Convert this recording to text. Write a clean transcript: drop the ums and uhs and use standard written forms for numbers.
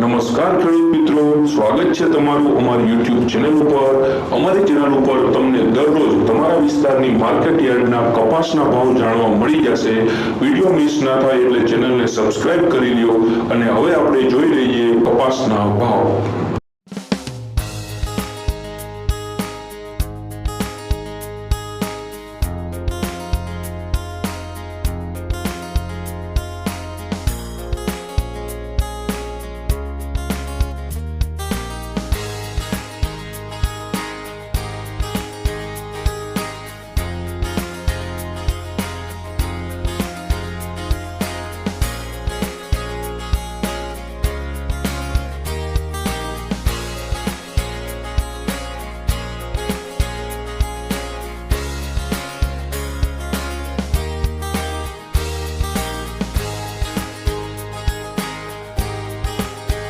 નમસ્કાર ખેડૂત મિત્રો, સ્વાગત છે તમારું અમારી YouTube ચેનલ ઉપર। અમારી ચેનલ ઉપર તમને દરરોજ તમારા વિસ્તારની માર્કેટ યાર્ડના કપાસના ભાવ જાણવા મળી જશે। વિડિયો મિસ ના થાય એટલે ચેનલને સબસ્ક્રાઇબ કરી લ્યો। અને હવે આપણે જોઈ લઈએ કપાસના ભાવ।